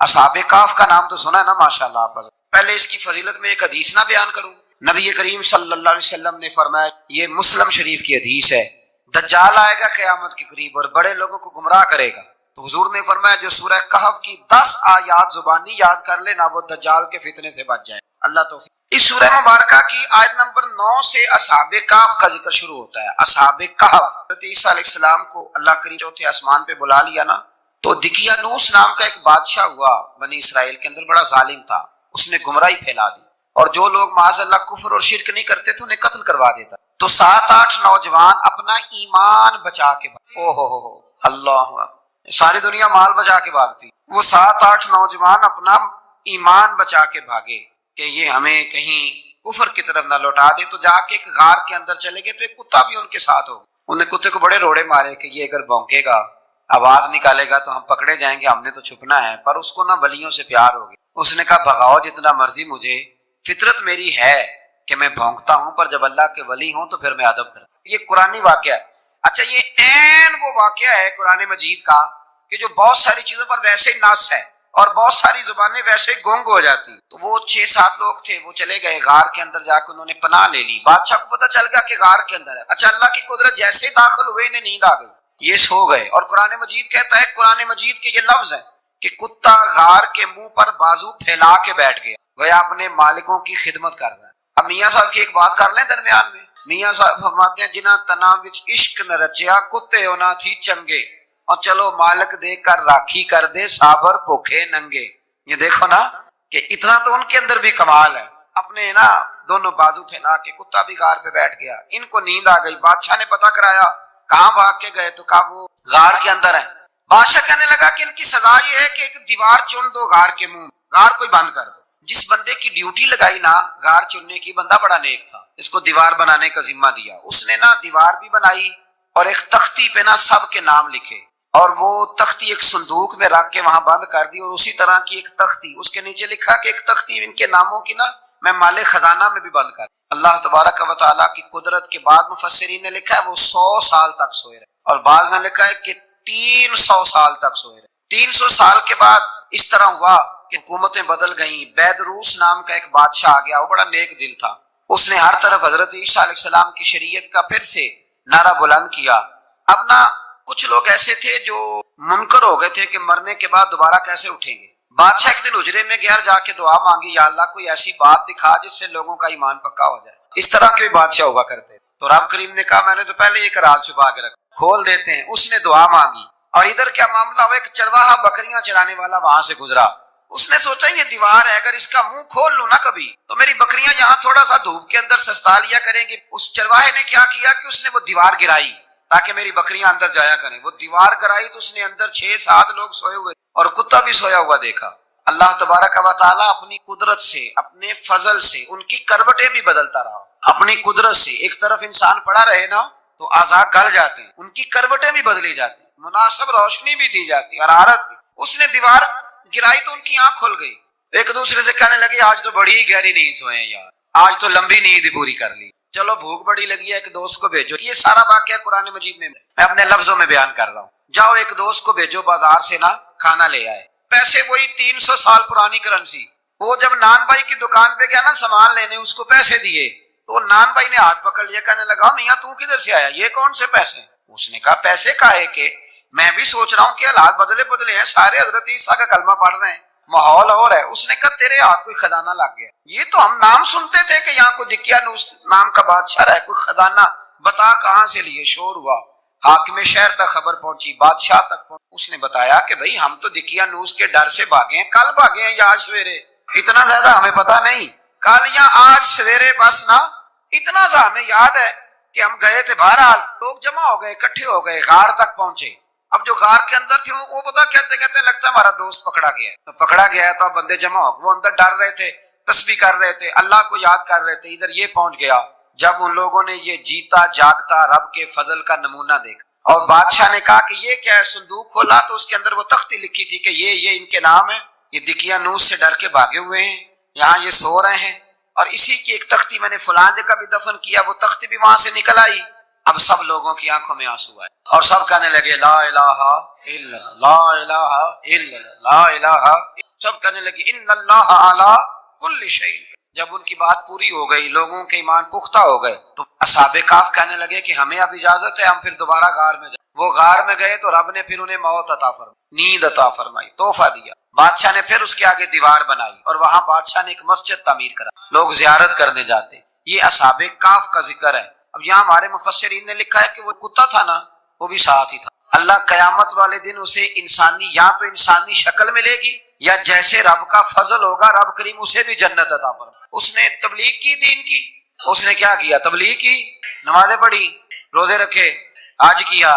اصحاب کہف کا نام تو سنا ہے نا ماشاءاللہ آپ نے۔ پہلے اس کی فضیلت میں ایک حدیث نہ بیان کروں؟ نبی کریم صلی اللہ علیہ وسلم نے فرمایا، یہ مسلم شریف کی حدیث ہے، دجال آئے گا قیامت کے قریب اور بڑے لوگوں کو گمراہ کرے گا، تو حضور نے فرمایا جو سورہ کہف کی 10 آیات زبانی یاد کر لے نا، وہ دجال کے فتنے سے بچ جائے۔ اللہ توفیق۔ اس سورہ مبارکہ کی آیت نمبر 9 سے اصحاب کہف کا ذکر شروع ہوتا ہے۔ اصحاب کہف، حضرت عیسیٰ علیہ السلام کو اللہ کریم چوتھے آسمان پہ بلا لیا نا، تو دقیانوس نام کا ایک بادشاہ ہوا بنی اسرائیل کے اندر، بڑا ظالم تھا، اس نے گمراہی پھیلا دی، اور جو لوگ معاذ اللہ کفر اور شرک نہیں کرتے تھے انہیں قتل کروا دیتا۔ تو 7-8 نوجوان اپنا ایمان بچا کے اللہ، ساری دنیا مال بچا کے بھاگتی، وہ 7-8 نوجوان اپنا ایمان بچا کے بھاگے کہ یہ ہمیں کہیں کفر کی طرف نہ لوٹا دے، تو جا کے ایک غار کے اندر چلے گئے، تو ایک کتا بھی ان کے ساتھ ہو گیا۔ انہوں نے کتے کو بڑے روڑے مارے کہ یہ اگر بھونکے گا، آواز نکالے گا تو ہم پکڑے جائیں گے، ہم نے تو چھپنا ہے، پر اس کو نہ ولیوں سے پیار ہو گیا۔ اس نے کہا بھگاؤ جتنا مرضی مجھے، فطرت میری ہے کہ میں بھونکتا ہوں، پر جب اللہ کے ولی ہوں تو پھر میں ادب کروں۔ یہ قرآنی واقعہ ہے۔ اچھا، یہ عین وہ واقعہ ہے قرآن مجید کا کہ جو بہت ساری چیزوں پر ویسے ہی نص ہے اور بہت ساری زبانیں ویسے ہی گونگ ہو جاتی۔ تو وہ 6-7 لوگ تھے، وہ چلے گئے غار کے اندر، جا کے انہوں نے پناہ لے لی۔ بادشاہ کو پتہ چل گیا کہ غار کے اندر ہے۔ اچھا، اللہ کی قدرت، جیسے ہی داخل ہوئے انہیں نیند آ گئی، یہ سو گئے۔ اور قرآن مجید کہتا ہے، قرآن مجید کے یہ لفظ ہے کہ کتا غار کے منہ پر بازو پھیلا کے بیٹھ گیا، گویا اپنے مالکوں کی خدمت کر رہا ہے۔ اب میاں صاحب کی ایک بات کر لیں درمیان میں، میاں صاحب فرماتے ہیں جنہ تنا وچ عشق نہ رچیا، کتے ہونا تھی چنگے، اور چلو مالک دے کر راکھی کر دے، صابر بھوکے ننگے۔ یہ دیکھو نا کہ اتنا تو ان کے اندر بھی کمال ہے، اپنے نا دونوں بازو پھیلا کے، کتا بھی غار پہ بیٹھ گیا۔ ان کو نیند آ گئی، بادشاہ نے پتہ کرایا کہاں بھاگ کے گئے، تو کہا وہ غار کے اندر ہے۔ بادشاہ کہنے لگا کہ ان کی سزا یہ ہے کہ ایک دیوار چن دو غار کے منہ، غار کوئی بند کر دو۔ جس بندے کی ڈیوٹی لگائی نا غار چننے کی، بندہ بڑا نیک تھا، اس کو دیوار بنانے کا ذمہ دیا، اس نے نا دیوار بھی بنائی اور ایک تختی پہ نا سب کے نام لکھے، اور وہ تختی ایک صندوق میں رکھ کے وہاں بند کر دی، اور اسی طرح کی ایک تختی اس کے نیچے لکھا کہ ایک تختی ان کے ناموں کی نا میں مال خزانہ میں بھی بند کر۔ اللہ تبارک و تعالیٰ کی قدرت کے بعد مفسرین نے لکھا ہے وہ 100 سال تک سوئے رہے، اور بعض نے لکھا ہے کہ 300 سال تک سوئے رہے۔ 300 سال کے بعد اس طرح ہوا کہ حکومتیں بدل گئیں۔ بیدروس نام کا ایک بادشاہ آ گیا، وہ بڑا نیک دل تھا، اس نے ہر طرف حضرت عیسیٰ علیہ السلام کی شریعت کا پھر سے نعرہ بلند کیا۔ اب نا کچھ لوگ ایسے تھے جو منکر ہو گئے تھے کہ مرنے کے بعد دوبارہ کیسے اٹھیں گے۔ بادشاہ ایک دن حجرے میں گیا، جا کے دعا مانگی، یا اللہ کوئی ایسی بات دکھا جس سے لوگوں کا ایمان پکا ہو جائے۔ اس طرح کے بادشاہ ہوا کرتے، تو رب کریم نے کہا میں نے تو پہلے ایک راز چھپا کے رکھا، کھول دیتے ہیں۔ اس نے دعا مانگی، اور ادھر کیا معاملہ ہوا، ایک چرواہا بکریاں چرانے والا وہاں سے گزرا، اس نے سوچا یہ دیوار ہے، اگر اس کا منہ کھول لوں نا کبھی تو میری بکریاں یہاں تھوڑا سا دھوپ کے اندر سستا لیا کریں گی۔ اس چرواہے نے کیا کیا کہ اس نے وہ دیوار گرائی تاکہ میری بکریاں اندر جایا کریں۔ وہ دیوار گرائی تو اس نے اندر 6-7 لوگ سوئے ہوئے اور کتا بھی سویا ہوا دیکھا۔ اللہ تبارک و تعالیٰ اپنی قدرت سے، اپنے فضل سے ان کی کروٹیں بھی بدلتا رہا۔ اپنی قدرت سے ایک طرف انسان پڑا رہے نا تو اعضاء گل جاتے ہیں، ان کی کروٹیں بھی بدلی جاتی، مناسب روشنی بھی دی جاتی اور حرارت بھی۔ اس نے دیوار گرائی تو ان کی آنکھ کھل گئی، ایک دوسرے سے کہنے لگے آج تو بڑی گہری نیند سوئے ہیں یار، آج تو لمبی نیند پوری کر لی، چلو بھوک بڑی لگی ہے ایک دوست کو بھیجو۔ یہ سارا واقعہ قرآن مجید میں اپنے لفظوں میں بیان کر رہا ہوں۔ جاؤ ایک دوست کو بھیجو بازار سے نا کھانا لے آئے، پیسے وہی 300 سال پرانی کرنسی۔ وہ جب نان بھائی کی دکان پہ گیا نا سامان لینے، اس کو پیسے دیے تو نان بھائی نے ہاتھ پکڑ لیا، کہنے لگا میاں تو کدھر سے آیا، یہ کون سے پیسے؟ اس نے کہا پیسے کاہے کے، میں بھی سوچ رہا ہوں کہ حالات بدلے ہیں، سارے حضرت عیسیٰ کا کلمہ پڑھ رہے ہیں، ماحول اور ہے۔ اس نے کہا تیرے ہاتھ کوئی خزانہ لگ گیا، یہ تو ہم نام سنتے تھے کہ یہاں کوئی دقیانوس نام کا بادشاہ رہے، کوئی خزانہ، بتا کہاں سے لیے؟ شور ہوا، حاکم شہر تک خبر پہنچی، بادشاہ تک پہنچی۔ اس نے بتایا کہ بھئی ہم تو دقیانوس کے ڈر سے بھاگے ہیں، کل بھاگے ہیں یا آج سویرے، اتنا زیادہ ہمیں پتہ نہیں، کل یا آج سویرے بس نا، اتنا سا ہمیں یاد ہے کہ ہم گئے تھے۔ بہرحال لوگ جمع ہو گئے، اکٹھے ہو گئے، غار تک پہنچے۔ اب جو غار کے اندر تھے وہ پتا کہتے لگتا ہے ہمارا دوست پکڑا گیا ہے، پکڑا گیا ہے، تو اب بندے جمع ہو، وہ اندر ڈر رہے تھے، تسبیح کر رہے تھے، اللہ کو یاد کر رہے تھے۔ ادھر یہ پہنچ گیا جب ان لوگوں نے یہ جیتا جاگتا رب کے فضل کا نمونہ دیکھا، اور بادشاہ نے کہا کہ یہ کیا ہے؟ صندوق کھولا تو اس کے اندر وہ تختی لکھی تھی کہ یہ ان کے نام ہے، یہ دقیانوس سے ڈر کے بھاگے ہوئے ہیں، یہاں یہ سو رہے ہیں، اور اسی کی ایک تختی میں نے فلاں جگہ بھی دفن کیا، وہ تختی بھی وہاں سے نکل آئی۔ اب سب لوگوں کی آنکھوں میں آنسو آئے اور سب کہنے لگے لا الہ الا اللہ، لا الہ الا اللہ، لا الہ۔ سب کہنے لگے ان اللہ اعلی کل شیء۔ جب ان کی بات پوری ہو گئی، لوگوں کے ایمان پختہ ہو گئے، تو اصحاب کہف کہنے لگے کہ ہمیں اب اجازت ہے، ہم پھر دوبارہ غار میں جائیں۔ وہ غار میں گئے تو رب نے پھر انہیں موت عطا فرمائی، نیند عطا فرمائی، تحفہ دیا۔ بادشاہ نے پھر اس کے آگے دیوار بنائی اور وہاں بادشاہ نے ایک مسجد تعمیر کرا، لوگ زیارت کرنے جاتے۔ یہ اصحاب کہف کا ذکر ہے۔ اب یہاں ہمارے مفسرین نے لکھا ہے کہ وہ کتا تھا نا، وہ بھی ساتھ ہی تھا۔ اللہ قیامت والے دن اسے انسانی، یا تو انسانی شکل ملے گی، یا جیسے رب کا فضل ہوگا رب کریم اسے بھی جنت عطا فرمائے۔ اس نے تبلیغ کی، دین کی، اس نے کیا کیا؟ تبلیغ کی، نمازیں پڑھی، روزے رکھے، حج کیا،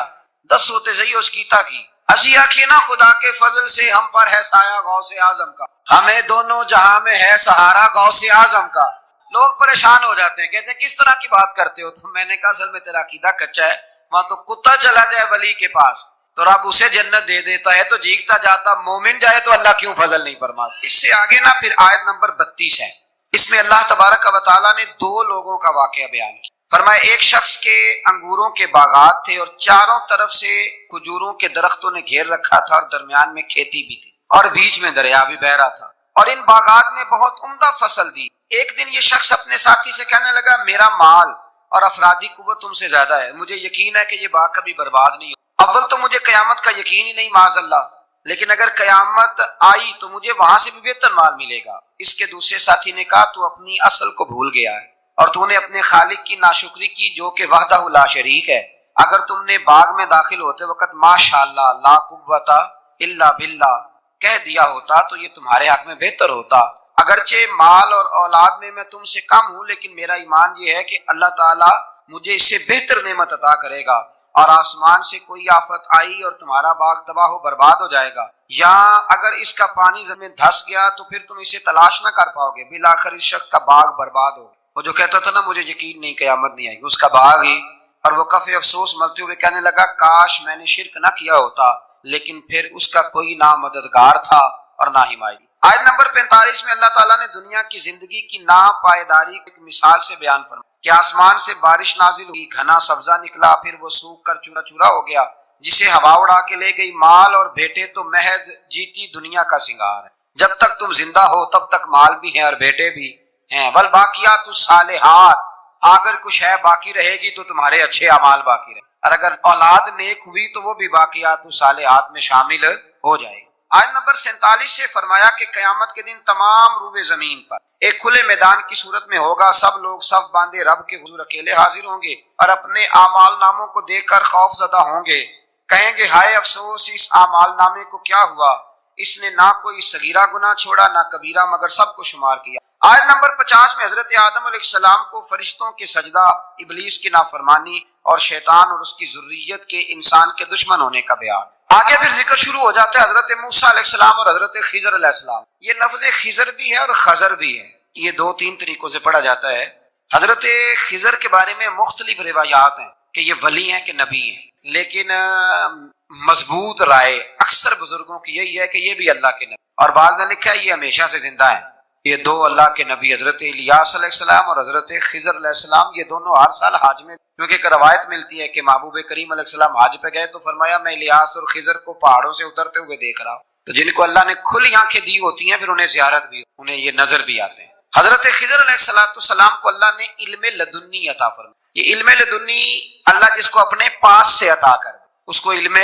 10 ہوتے صحیح اس کیتا کی۔ اسی آنکھیں نا خدا کے فضل سے ہم پر ہے سایہ غوث اعظم کا، ہمیں دونوں جہاں میں ہے سہارا غوث اعظم کا۔ لوگ پریشان ہو جاتے ہیں، کہتے ہیں کس طرح کی بات کرتے ہو؟ تو میں نے کہا اصل میں تیرا عقیدہ کچا ہے۔ وہاں تو کتا چلا جائے ولی کے پاس تو رب اسے جنت دے دیتا ہے، تو جھیکتا جاتا مومن جائے تو اللہ کیوں فضل نہیں فرماتا؟ اس سے آگے نا پھر آیت نمبر 32 ہے، اس میں اللہ تبارک و تعالیٰ نے 2 لوگوں کا واقعہ بیان کیا۔ فرمایا ایک شخص کے انگوروں کے باغات تھے اور چاروں طرف سے کھجوروں کے درختوں نے گھیر رکھا تھا، اور درمیان میں کھیتی بھی تھی اور بیچ میں دریا بھی بہ رہا تھا، اور ان باغات نے بہت عمدہ فصل دی۔ ایک دن یہ شخص اپنے ساتھی سے کہنے لگا میرا مال اور افرادی قوت تم سے زیادہ ہے، مجھے یقین ہے کہ یہ باغ کبھی برباد نہیں ہو۔ اول تو مجھے قیامت کا یقین ہی نہیں معاذ اللہ، لیکن اگر قیامت آئی تو مجھے وہاں سے بھی بہتر مال ملے گا۔ اس کے دوسرے ساتھی نے کہا تو اپنی اصل کو بھول گیا ہے اور تو نے اپنے خالق کی ناشکری کی جو کہ وحدہ لا شریک ہے۔ اگر تم نے باغ میں داخل ہوتے وقت ماشاءاللہ لا قوت الا باللہ کہہ دیا ہوتا تو یہ تمہارے حق میں بہتر ہوتا۔ اگرچہ مال اور اولاد میں تم سے کم ہوں، لیکن میرا ایمان یہ ہے کہ اللہ تعالیٰ مجھے اس سے بہتر نعمت عطا کرے گا، اور آسمان سے کوئی آفت آئی اور تمہارا باغ تباہ و برباد ہو جائے گا، یا اگر اس کا پانی زمین دھس گیا تو پھر تم اسے تلاش نہ کر پاؤ گے، بالآخر اس شخص کا باغ برباد ہو۔ وہ جو کہتا تھا نا مجھے یقین نہیں قیامت نہیں آئے گی، اس کا باغ ہی، اور وہ کفِ افسوس ملتے ہوئے کہنے لگا کاش میں نے شرک نہ کیا ہوتا، لیکن پھر اس کا کوئی نہ مددگار تھا اور نہ حمایتی۔ آیت نمبر 45 میں اللہ تعالیٰ نے دنیا کی زندگی کی ناپائیداری ایک مثال سے بیان فرمایا کہ آسمان سے بارش نازل ہوئی، گھنا سبزہ نکلا، پھر وہ سوکھ کر چورا چورا ہو گیا، جسے ہوا اڑا کے لے گئی۔ مال اور بیٹے تو محض جیتی دنیا کا سنگار ہے، جب تک تم زندہ ہو تب تک مال بھی ہیں اور بیٹے بھی ہیں۔ والباقیات الصالحات، اگر کچھ ہے باقی رہے گی تو تمہارے اچھے اعمال باقی رہے، اور اگر اولاد نیک ہوئی تو وہ بھی باقیات الصالحات میں شامل ہو جائے گی۔ آیت نمبر 47 سے فرمایا کہ قیامت کے دن تمام روئے زمین پر ایک کھلے میدان کی صورت میں ہوگا، سب لوگ صف باندھے رب کے حضور اکیلے حاضر ہوں گے اور اپنے اعمال ناموں کو دیکھ کر خوف زدہ ہوں گے، کہیں گے ہائے افسوس اس اعمال نامے کو کیا ہوا، اس نے نہ کوئی صغیرہ گناہ چھوڑا نہ کبیرہ، مگر سب کو شمار کیا۔ آیت نمبر 50 میں حضرت آدم علیہ السلام کو فرشتوں کے سجدہ، ابلیس کی نافرمانی اور شیطان اور اس کی ذریت کے انسان کے دشمن ہونے کا بیان۔ آگے پھر ذکر شروع ہو جاتا ہے حضرت موسیٰ علیہ السلام اور حضرت خضر علیہ السلام۔ یہ لفظ خضر بھی ہے اور خضر بھی ہے، یہ 2-3 طریقوں سے پڑھا جاتا ہے۔ حضرت خضر کے بارے میں مختلف روایات ہیں کہ یہ ولی ہیں کہ نبی ہیں، لیکن مضبوط رائے اکثر بزرگوں کی یہی ہے کہ یہ بھی اللہ کے نبی، اور بعض نے لکھا ہے یہ ہمیشہ سے زندہ ہیں۔ یہ 2 اللہ کے نبی حضرت الیاس علیہ السلام اور حضرت خضر علیہ السلام، یہ دونوں ہر سال حج میں، کیونکہ ایک روایت ملتی ہے کہ محبوب کریم علیہ السلام حج پہ گئے تو فرمایا میں الیاس اور خضر کو پہاڑوں سے اترتے ہوئے دیکھ رہا ہوں۔ تو جن کو اللہ نے کھلی آنکھیں دی ہوتی ہیں پھر انہیں زیارت بھی، انہیں یہ نظر بھی آتے ہیں۔ حضرت خضر علیہ السلام کو اللہ نے علم لدنی عطا فرمایا۔ یہ علم لدنی اللہ جس کو اپنے پاس سے عطا کر دے اس کو علم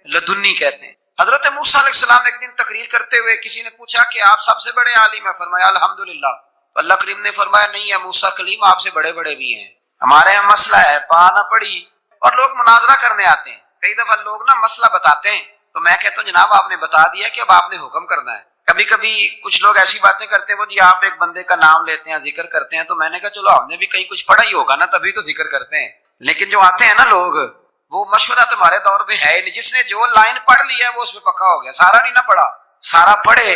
لدنی کہتے ہیں۔ حضرت موسیٰ علیہ السلام ایک دن تقریر کرتے ہوئے کسی نے پوچھا کہ آپ سب سے بڑے عالم ہیں، فرمایا الحمدللہ۔ اللہ کریم نے فرمایا نہیں ہے موسیٰ کلیم، آپ سے بڑے بڑے بھی ہیں، ہمارے یہاں مسئلہ ہے پا نہ پڑی، اور لوگ مناظرہ کرنے آتے ہیں۔ کئی دفعہ لوگ نا مسئلہ بتاتے ہیں تو میں کہتا ہوں جناب آپ نے بتا دیا کہ اب آپ نے حکم کرنا ہے۔ کبھی کبھی کچھ لوگ ایسی باتیں کرتے ہیں وہ جی آپ ایک بندے کا نام لیتے ہیں ذکر کرتے ہیں، تو میں نے کہا چلو ہم نے بھی کہیں کچھ پڑھا ہی ہوگا نا تبھی تو ذکر کرتے ہیں، لیکن جو آتے ہیں نا لوگ وہ مشورہ تمہارے دور میں ہے ہی نہیں، جس نے جو لائن پڑھ لی ہے وہ اس پہ پکا ہو گیا، سارا نہیں نہ پڑھا، سارا پڑھے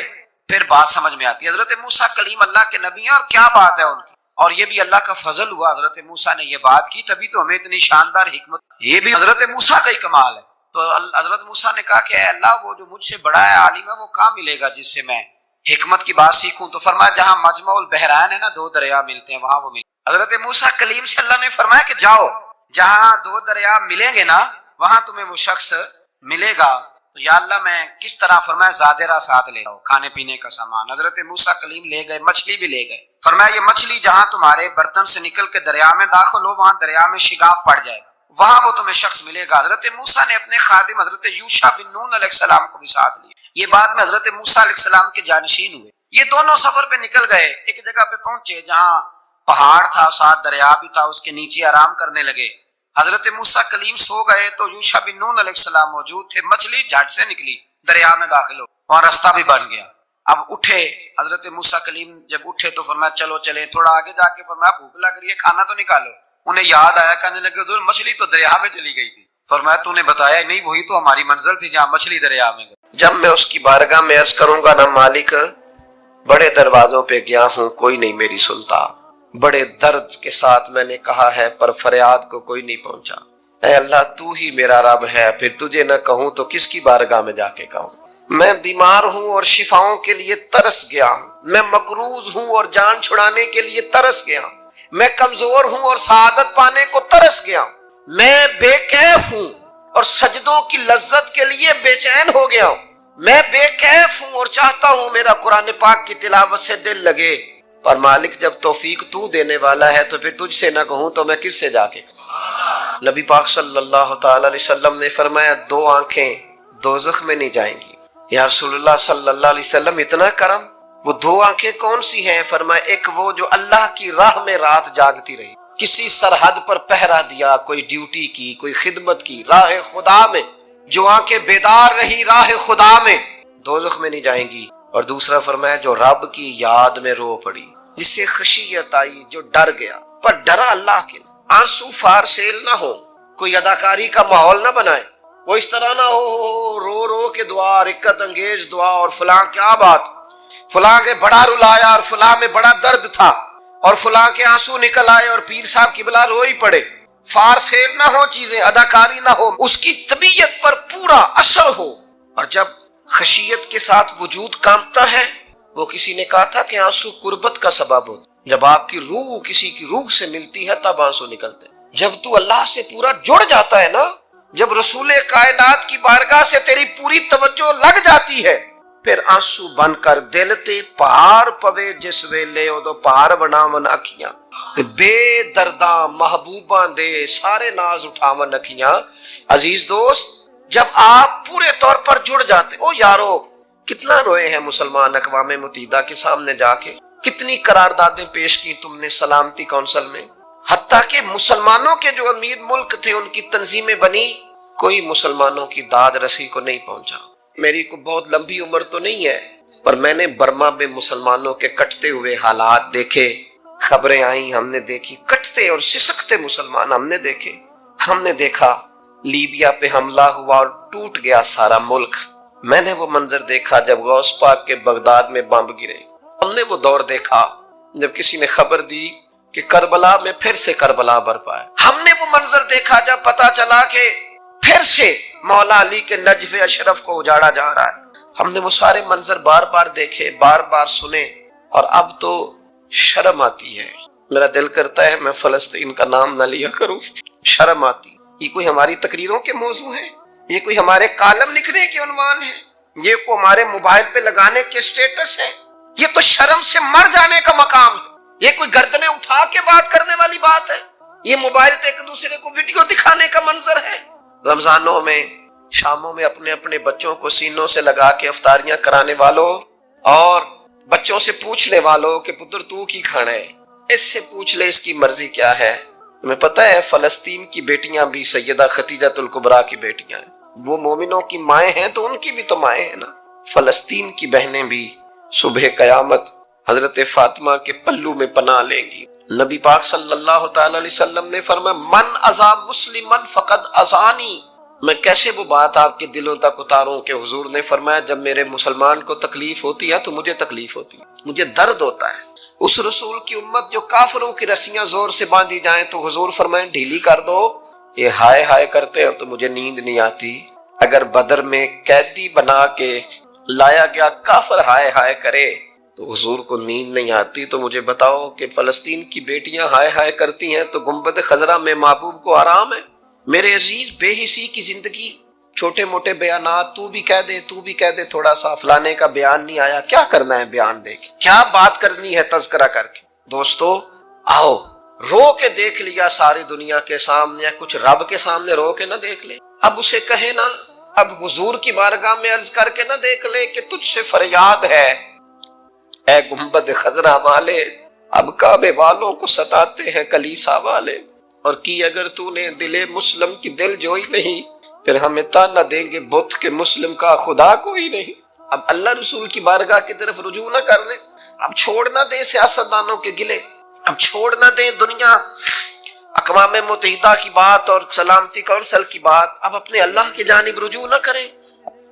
پھر بات سمجھ میں آتی ہے۔ حضرت موسیٰ کلیم اللہ کے نبی ہیں اور کیا بات ہے ان کی، اور یہ بھی اللہ کا فضل ہوا، حضرت موسیٰ نے یہ بات کی تبھی تو ہمیں اتنی شاندار حکمت، یہ بھی حضرت موسیٰ کا ہی کمال ہے۔ تو حضرت موسیٰ نے کہا کہ اے اللہ وہ جو مجھ سے بڑا ہے عالم ہے وہ کہاں ملے گا جس سے میں حکمت کی بات سیکھوں؟ تو فرمایا جہاں مجمع البحرین ہے نا 2 دریا ملتے ہیں وہاں وہ ملے۔ حضرت موسیٰ کلیم سے اللہ نے فرمایا کہ جاؤ جہاں 2 دریا ملیں گے نا وہاں تمہیں وہ شخص ملے گا تو یا اللہ میں کس طرح؟ فرمایا زادرہ ساتھ لے جاؤ، کھانے پینے کا سامان۔ حضرت موسیٰ کلیم لے گئے، مچھلی بھی لے گئے۔ فرمایا یہ مچھلی جہاں تمہارے برتن سے نکل کے دریا میں داخل ہو، وہاں دریا میں شگاف پڑ جائے گا، وہاں وہ تمہیں شخص ملے گا۔ حضرت موسیٰ نے اپنے خادم حضرت یوشع بن نون علیہ السلام کو بھی ساتھ لیا۔ یہ بعد میں حضرت موسیٰ علیہ السلام کے جانشین ہوئے۔ یہ دونوں سفر پہ نکل گئے، ایک جگہ پہ پہنچے جہاں پہاڑ تھا، ساتھ دریا بھی تھا، اس کے نیچے آرام کرنے لگے۔ حضرت موسیٰ کلیم سو گئے تو یوشع بن نون علیہ السلام موجود تھے۔ مچھلی جھٹ سے نکلی، دریا میں داخل ہو، وہاں راستہ بھی بن گیا۔ اب اٹھے حضرت موسیٰ کلیم، جب اٹھے تو فرمایا چلو چلیں، تھوڑا آگے جا کے فرمایا بھوک لگ رہی ہے، کھانا تو نکالو۔ انہیں یاد آیا، کہنے لگے حضور مچھلی تو دریا میں چلی گئی تھی۔ فرمایا تو نے بتایا نہیں، وہی تو ہماری منزل تھی جہاں مچھلی دریا میں گئی۔ جب میں اس کی بارگاہ میں عرض کروں گا نا مالک بڑے دروازوں پہ گیا ہوں کوئی نہیں میری سنتا، بڑے درد کے ساتھ میں نے کہا ہے پر فریاد کو کوئی نہیں پہنچا، اے اللہ تو ہی میرا رب ہے، پھر تجھے نہ کہوں تو کس کی بارگاہ میں جا کے کہوں؟ میں بیمار ہوں اور شفاؤں کے لیے ترس گیا ہوں، میں مقروض ہوں اور جان چھڑانے کے لیے ترس گیا ہوں، میں کمزور ہوں اور سعادت پانے کو ترس گیا ہوں، میں بے کیف ہوں اور سجدوں کی لذت کے لیے بے چین ہو گیا ہوں، میں بے کیف ہوں اور چاہتا ہوں میرا قرآن پاک کی تلاوت سے دل لگے، پر مالک جب توفیق تو دینے والا ہے تو پھر تجھ سے نہ کہوں تو میں کس سے جا کے کہوں؟ نبی پاک صلی اللہ تعالی علیہ وسلم نے فرمایا دو آنکھیں دوزخ میں نہیں جائیں گی۔ یا رسول اللہ صلی اللہ علیہ وسلم اتنا کرم، وہ دو آنکھیں کون سی ہیں؟ فرمایا ایک وہ جو اللہ کی راہ میں رات جاگتی رہی، کسی سرحد پر پہرا دیا، کوئی ڈیوٹی کی، کوئی خدمت کی راہ خدا میں، جو آنکھیں بیدار رہی راہ خدا میں دوزخ میں نہیں جائیں گی۔ اور دوسرا فرمایا جو رب کی یاد میں رو پڑی، جس سے خشیت آئی، جو ڈر گیا، پر ڈرا اللہ کے، آنسو فارسیل نہ ہو، کوئی اداکاری کا ماحول نہ بنائے، وہ اس طرح نہ ہو رو رو کے دعا، رکت انگیز دعا، اور فلاں کیا بات، فلاں کے بڑا رلایا اور فلاں میں بڑا درد تھا اور فلاں کے آنسو نکل آئے اور پیر صاحب کی بلا روئی پڑے۔ فارسیل نہ ہو چیزیں، اداکاری نہ ہو، اس کی طبیعت پر پورا اثر ہو۔ اور جب خشیت کے ساتھ وجود کانپتا ہے، وہ کسی نے کہا تھا کہ آنسو قربت کا سبب ہوتا، جب آپ کی روح کسی کی روح سے ملتی ہے تب آنسو نکلتے ہیں۔ جب تو اللہ سے پورا جڑ جاتا ہے نا، جب رسول کائنات کی بارگاہ سے تیری پوری توجہ لگ جاتی ہے، پھر آنسو بن کر دل تے پہاڑ پوے جس ویلے اودو پہاڑ بناون اکھیاں تے بے درداں محبوباں دے سارے ناز اٹھاون اکھیاں۔ عزیز دوست، جب آپ پورے طور پر جڑ جاتے، او یارو کتنا روئے ہیں مسلمان اقوام متحدہ کے سامنے جا کے، کتنی قراردادیں پیش کی تم نے سلامتی کونسل میں، حتیٰ کہ مسلمانوں کے جو امیر ملک تھے ان کی تنظیمیں بنی، کوئی مسلمانوں کی داد رسی کو نہیں پہنچا۔ میری کو بہت لمبی عمر تو نہیں ہے، پر میں نے برما میں مسلمانوں کے کٹتے ہوئے حالات دیکھے، خبریں آئیں، ہم نے دیکھی کٹتے اور سسکتے مسلمان ہم نے دیکھے۔ ہم نے دیکھا لیبیا پہ حملہ ہوا اور ٹوٹ گیا سارا ملک۔ میں نے وہ منظر دیکھا جب غوث پاک کے بغداد میں بمب گرے۔ ہم نے وہ دور دیکھا جب کسی نے خبر دی کہ کربلا میں پھر سے کربلا برپا ہے۔ ہم نے وہ منظر دیکھا جب پتا چلا کہ پھر سے مولا علی کے نجف اشرف کو اجاڑا جا رہا ہے۔ ہم نے وہ سارے منظر بار بار دیکھے، بار بار سنے، اور اب تو شرم آتی ہے۔ میرا دل کرتا ہے میں فلسطین کا نام نہ لیا کروں، شرم آتی۔ یہ کوئی ہماری تقریروں کے موضوع ہیں؟ یہ کوئی ہمارے کالم لکھنے کے عنوان ہے؟ یہ کوئی ہمارے موبائل پہ لگانے کے سٹیٹس ہے؟ یہ تو شرم سے مر جانے کا مقام ہے۔ یہ کوئی گردنیں اٹھا کے بات کرنے والی بات ہے؟ یہ موبائل پہ ایک دوسرے کو ویڈیو دکھانے کا منظر ہے؟ رمضانوں میں، شاموں میں اپنے اپنے بچوں کو سینوں سے لگا کے افطاریاں کرانے والوں اور بچوں سے پوچھنے والوں کہ پتر تو کی کھانا ہے، اس سے پوچھ لے اس کی مرضی کیا ہے۔ تمہیں پتہ ہے فلسطین کی بیٹیاں بھی سیدہ ختیجۃ الکبریٰ کی بیٹیاں ہیں، وہ مومنوں کی مائیں ہیں تو ان کی بھی تو مائیں ہیں نا۔ فلسطین کی بہنیں بھی صبح قیامت حضرت فاطمہ کے پلو میں پناہ لیں گی۔ نبی پاک صلی اللہ تعالی علیہ وسلم نے فرمایا من اذا مسلمن فقد اذانی۔ میں کیسے وہ بات آپ کے دلوں تک اتاروں کہ حضور نے فرمایا جب میرے مسلمان کو تکلیف ہوتی ہے تو مجھے تکلیف ہوتی ہے، مجھے درد ہوتا ہے۔ اس رسول کی امت جو کافروں کی رسیاں زور سے باندھی جائیں تو حضور فرمائیں ڈھیلی کر دو، یہ ہائے ہائے کرتے ہیں تو مجھے نیند نہیں آتی۔ اگر بدر میں قیدی بنا کے لایا گیا کافر ہائے ہائے کرے تو حضور کو نیند نہیں آتی، تو مجھے بتاؤ کہ فلسطین کی بیٹیاں ہائے ہائے کرتی ہیں تو گنبد خضرا میں محبوب کو آرام ہے؟ میرے عزیز، بے حسی کی زندگی، چھوٹے موٹے بیانات تو بھی کہہ دے تھوڑا سا، فلانے کا بیان نہیں آیا، کیا کرنا ہے بیان دے کے، کیا بات کرنی ہے تذکرہ کر کے؟ دوستو آؤ رو کے دیکھ لیا ساری دنیا کے سامنے، کچھ رب کے سامنے رو کے نہ دیکھ لے؟ اب اسے کہے نا، اب حضور کی بارگاہ میں عرض کر کے نہ دیکھ لے کہ تجھ سے فریاد ہے اے گنبد خضرا والے، اب کعبے والوں کو ستاتے ہیں کلیسا والے، اور کی اگر تو نے دل مسلم کی دل جوئی نہیں، پھر ہمیں تانا دیں گے بت کے مسلم کا خدا کوئی نہیں۔ اب اللہ رسول کی بارگاہ کی طرف رجوع نہ کر لے، اب چھوڑ نہ دیں سیاستدانوں کے گلے، اب چھوڑ نہ دیں دنیا اقوام متحدہ کی بات اور سلامتی کونسل کی بات، اب اپنے اللہ کی جانب رجوع نہ کریں۔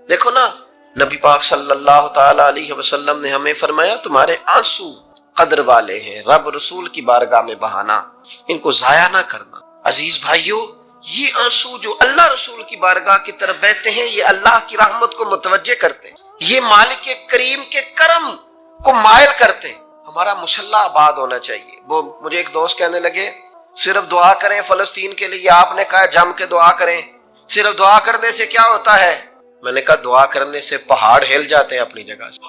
دیکھو نا، نبی پاک صلی اللہ تعالی علیہ وسلم نے ہمیں فرمایا تمہارے آنسو قدر والے ہیں، رب رسول کی بارگاہ میں بہانا، ان کو ضائع نہ کرنا۔ عزیز بھائیو، یہ آنسو جو اللہ رسول کی بارگاہ کی طرف بہتے ہیں، یہ اللہ کی رحمت کو متوجہ کرتے ہیں، یہ مالک کریم کے کرم کو مائل کرتے ہیں۔ ہمارا مسلح آباد ہونا چاہیے۔ وہ مجھے ایک دوست کہنے لگے صرف دعا کریں فلسطین کے لیے، آپ نے کہا جم کے دعا کریں، صرف دعا کرنے سے کیا ہوتا ہے؟ میں نے کہا دعا کرنے سے پہاڑ ہل جاتے ہیں اپنی جگہ سے۔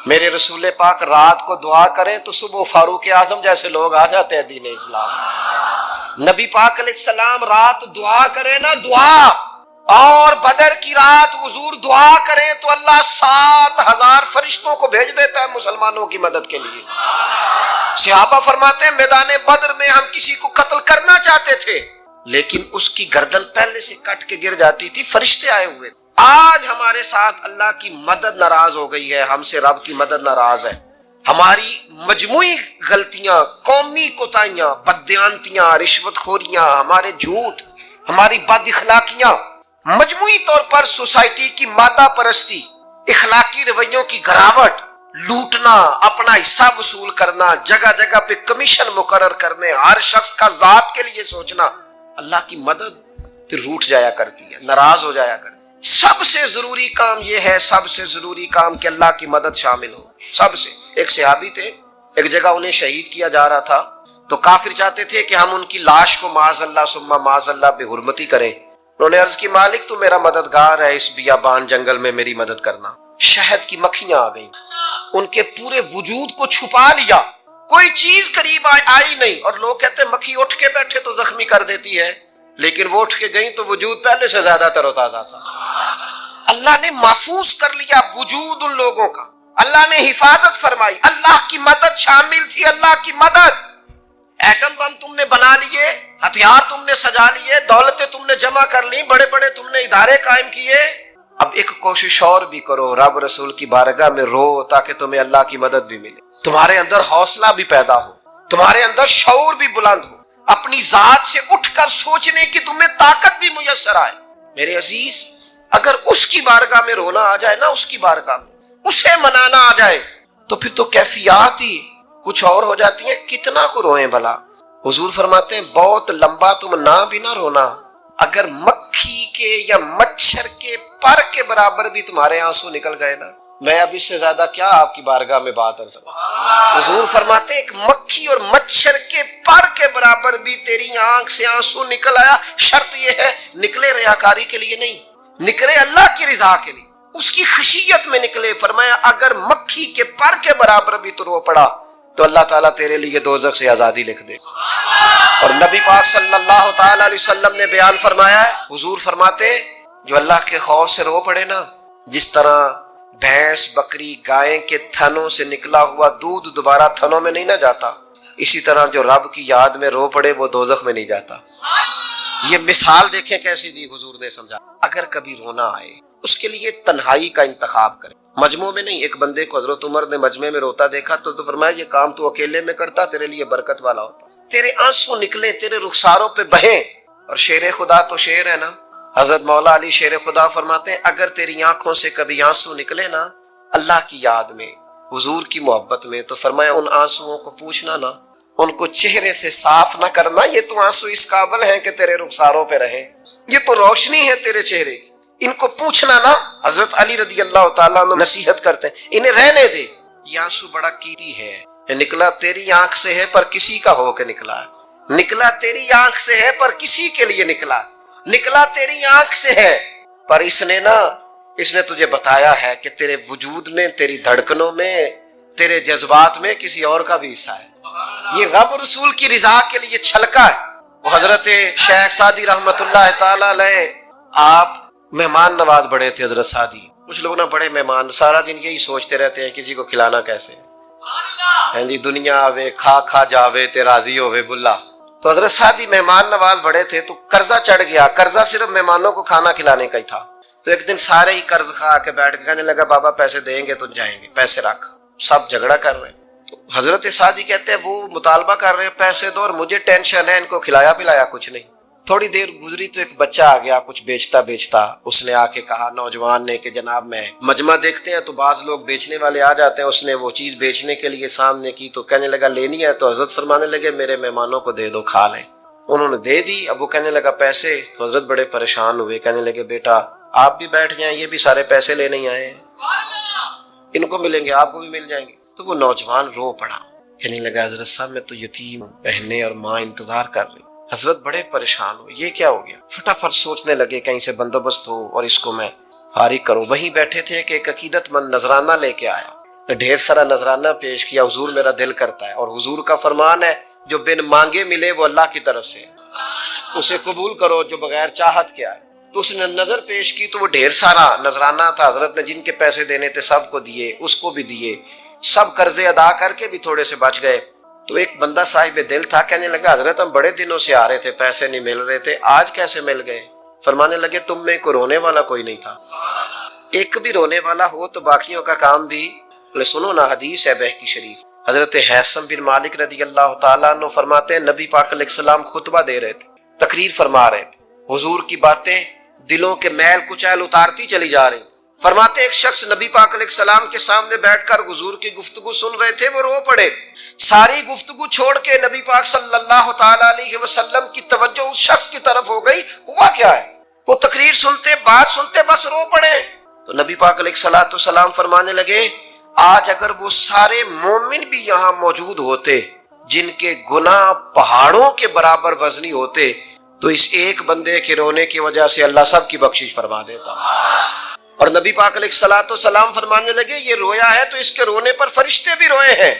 میرے رسول پاک رات کو دعا کریں تو صبح فاروق اعظم جیسے لوگ آ جاتے ہیں دین اسلام۔ نبی پاک علیہ السلام رات دعا کریں نا، دعا، اور بدر کی رات حضور دعا کریں تو اللہ 7,000 فرشتوں کو بھیج دیتا ہے مسلمانوں کی مدد کے لیے۔ صحابہ فرماتے ہیں میدان بدر میں ہم کسی کو قتل کرنا چاہتے تھے، لیکن اس کی گردن پہلے سے کٹ کے گر جاتی تھی، فرشتے آئے ہوئے۔ آج ہمارے ساتھ اللہ کی مدد ناراض ہو گئی ہے، ہم سے رب کی مدد ناراض ہے۔ ہماری مجموعی غلطیاں، قومی کوتاہیاں، بددیانتیاں، رشوت خوریاں، ہمارے جھوٹ، ہماری بد اخلاقیاں، مجموعی طور پر سوسائٹی کی مادہ پرستی، اخلاقی رویوں کی گراوٹ، لوٹنا، اپنا حصہ وصول کرنا، جگہ جگہ پہ کمیشن مقرر کرنے، ہر شخص کا ذات کے لیے سوچنا، اللہ کی مدد پھر روٹ جایا کرتی ہے، ناراض ہو جایا کرتی ہے۔ سب سے ضروری کام یہ ہے، سب سے ضروری کام کہ اللہ کی مدد شامل ہو۔ سب سے، ایک صحابی تھے، ایک جگہ انہیں شہید کیا جا رہا تھا، تو کافر چاہتے تھے کہ ہم ان کی لاش کو معاذ اللہ ثم معاذ اللہ بے حرمتی کریں۔ انہوں نے عرض کی مالک تو میرا مددگار ہے، اس بیابان جنگل میں میری مدد کرنا۔ شہد کی مکھیاں آ گئیں، ان کے پورے وجود کو چھپا لیا، کوئی چیز قریب آئی نہیں، اور لوگ کہتے ہیں مکھی اٹھ کے بیٹھے تو زخمی کر دیتی ہے، لیکن وہ اٹھ کے گئیں تو وجود پہلے سے زیادہ تر و تازہ تھا۔ اللہ نے محفوظ کر لیا وجود ان لوگوں کا، اللہ نے حفاظت فرمائی، اللہ کی مدد شامل تھی، اللہ کی مدد۔ ایٹم بم تم نے بنا لیے، ہتھیار تم نے سجا لیے، دولتیں تم نے جمع کر لی، بڑے بڑے تم نے ادارے قائم کیے، اب ایک کوشش اور بھی کرو، رب رسول کی بارگاہ میں رو تاکہ تمہیں اللہ کی مدد بھی ملے، تمہارے اندر حوصلہ بھی پیدا ہو، تمہارے اندر شعور بھی بلند ہو، اپنی ذات سے اٹھ کر سوچنے کی تمہیں طاقت بھی میسر آئے۔ میرے عزیز، اگر اس کی بارگاہ میں رونا آ جائے نا، اس کی بارگاہ میں اسے منانا آ جائے، تو پھر تو کیفیات ہی کچھ اور ہو جاتی ہیں۔ کتنا کو روئیں بھلا؟ حضور فرماتے ہیں بہت لمبا تم نہ بھی نہ رونا، اگر مکھی کے یا مچھر کے پر کے برابر بھی تمہارے آنسو نکل گئے نا، میں اب اس سے زیادہ کیا آپ کی بارگاہ میں بات کر سکتا۔ حضور فرماتے ہیں ایک مکھی اور مچھر کے پر کے برابر بھی تیری آنکھ سے آنسو نکل آیا، شرط یہ ہے نکلے ریاکاری کے لیے نہیں، نکلے اللہ کی رضا کے لیے، اس کی خشیت میں نکلے۔ فرمایا اگر مکھی کے پر کے برابر بھی تو رو پڑا تو اللہ تعالیٰ تیرے لیے دوزخ سے آزادی لکھ دے۔ اور نبی پاک صلی اللہ تعالی علیہ وسلم نے بیان فرمایا ہے، حضور فرماتے جو اللہ کے خوف سے رو پڑے نا، جس طرح بھینس بکری گائے کے تھنوں سے نکلا ہوا دودھ دوبارہ تھنوں میں نہیں نہ جاتا، اسی طرح جو رب کی یاد میں رو پڑے وہ دوزخ میں نہیں جاتا۔ یہ مثال دیکھیں کیسی دی حضور نے سمجھا۔ اگر کبھی رونا آئے اس کے لیے تنہائی کا انتخاب کرے، مجمع میں نہیں۔ ایک بندے کو حضرت عمر نے مجمع میں روتا دیکھا تو فرمایا یہ کام تو اکیلے میں کرتا تیرے لیے برکت والا ہوتا، تیرے آنسو نکلے، تیرے رخساروں پہ بہیں۔ اور شیر خدا تو شیر ہے نا، حضرت مولا علی شیر خدا فرماتے ہیں اگر تیری آنکھوں سے کبھی آنسو نکلے نا اللہ کی یاد میں، حضور کی محبت میں، تو فرمایا ان آنسوؤں کو پوچھنا نا، ان کو چہرے سے صاف نہ کرنا، یہ تو آنسو اس قابل ہیں کہ تیرے رخساروں پہ رہیں، یہ تو روشنی ہے تیرے چہرے کی، ان کو پوچھنا نا۔ حضرت علی رضی اللہ تعالیٰ عنہ نصیحت کرتے ہیں انہیں رہنے دے، یہ آنسو بڑا قیمتی ہے، نکلا تیری آنکھ سے ہے پر کسی کا ہو کے نکلا ہے، نکلا تیری آنکھ سے ہے پر کسی کے لیے نکلا، نکلا تیری آنکھ سے ہے پر اس نے تجھے بتایا ہے کہ تیرے وجود میں، تیری دھڑکنوں میں، تیرے جذبات میں کسی اور کا بھی حصہ ہے۔ یہ رب رسول کی رضا کے لیے چھلکا ہے۔ وہ حضرت شیخ سعدی رحمت اللہ تعالی علیہ، آپ مہمان نواز بڑے تھے حضرت سعدی۔ کچھ لوگ بڑے مہمان، سارا دن یہی سوچتے رہتے ہیں کسی کو کھلانا کیسے ہے جی، دنیا آوے کھا کھا جاوے تے راضی ہووے بلا۔ تو حضرت سعدی مہمان نواز بڑے تھے، تو قرضہ چڑھ گیا۔ قرضہ صرف مہمانوں کو کھانا کھلانے کا ہی تھا۔ تو ایک دن سارے ہی قرض کھا کے بیٹھ کے کہنے لگا بابا پیسے دیں گے تو جائیں گے، پیسے رکھ۔ سب جھگڑا کر رہے ہیں۔ تو حضرت سعدی کہتے ہیں وہ مطالبہ کر رہے ہیں پیسے دو اور مجھے ٹینشن ہے، ان کو کھلایا پلایا کچھ نہیں۔ تھوڑی دیر گزری تو ایک بچہ آ گیا کچھ بیچتا بیچتا، اس نے آ کے کہا نوجوان نے کہ جناب میں مجمع دیکھتے ہیں تو بعض لوگ بیچنے والے آ جاتے ہیں، اس نے وہ چیز بیچنے کے لیے سامنے کی تو کہنے لگا لینی ہے، تو حضرت فرمانے لگے میرے مہمانوں کو دے دو کھا لیں۔ انہوں نے دے دی۔ اب وہ کہنے لگا پیسے، تو حضرت بڑے پریشان ہوئے، کہنے لگے بیٹا آپ بھی بیٹھ جائیں، یہ بھی سارے پیسے لینے ہی آئے ہیں، ان کو ملیں گے آپ کو بھی مل جائیں گے۔ تو وہ نوجوان رو پڑا، کہنے لگا حضرت صاحب میں تو یتیم ہوں، بہنیں اور ماں انتظار کر رہی۔ حضرت بڑے پریشان ہوئے، یہ کیا ہو گیا؟ فٹافٹ سوچنے لگے کہیں سے بندوبست ہو اور اس کو میں فارغ کروں۔ وہیں بیٹھے تھے کہ ایک عقیدت مند نذرانہ لے کے آیا، ڈھیر سارا نذرانہ پیش کیا، حضور میرا دل کرتا ہے، اور حضور کا فرمان ہے جو بن مانگے ملے وہ اللہ کی طرف سے، اسے قبول کرو جو بغیر چاہت کے آئے۔ تو اس نے نظر پیش کی تو وہ ڈھیر سارا نذرانہ تھا، حضرت نے جن کے پیسے دینے تھے سب کو دیے، اس کو بھی دیے، سب قرضے ادا کر کے بھی تھوڑے سے بچ گئے۔ تو ایک بندہ صاحب دل تھا، کہنے لگا حضرت ہم بڑے دنوں سے آ رہے تھے، پیسے نہیں مل رہے تھے، آج کیسے مل گئے؟ فرمانے لگے تم میں کوئی رونے والا کوئی نہیں تھا، ایک بھی رونے والا ہو تو باقیوں کا کام بھی۔ سنو نا، حدیث ہے بہقی شریف، حضرت حیثم بن مالک رضی اللہ تعالیٰ عنہ فرماتے ہیں نبی پاک علیہ السلام خطبہ دے رہے تھے، تقریر فرما رہے تھے، حضور کی باتیں دلوں کے میل کچیل اتارتی چلی جا رہی۔ فرماتے ایک شخص نبی پاک علیہ السلام کے سامنے بیٹھ کر حضور کی گفتگو سن رہے تھے، وہ رو پڑے۔ ساری گفتگو چھوڑ کے نبی پاک صلی اللہ تعالی علیہ وسلم کی توجہ اس شخص کی طرف ہو گئی۔ ہوا کیا ہے؟ وہ تقریر سنتے، بات سنتے بس رو پڑے۔ تو نبی پاک علیہ السلام فرمانے لگے آج اگر وہ سارے مومن بھی یہاں موجود ہوتے جن کے گناہ پہاڑوں کے برابر وزنی ہوتے تو اس ایک بندے کے رونے کی وجہ سے اللہ سب کی بخشش فرما دیتا۔ اور نبی پاک علیہ السلام فرمانے لگے یہ رویا ہے تو اس کے رونے پر فرشتے بھی روئے ہیں۔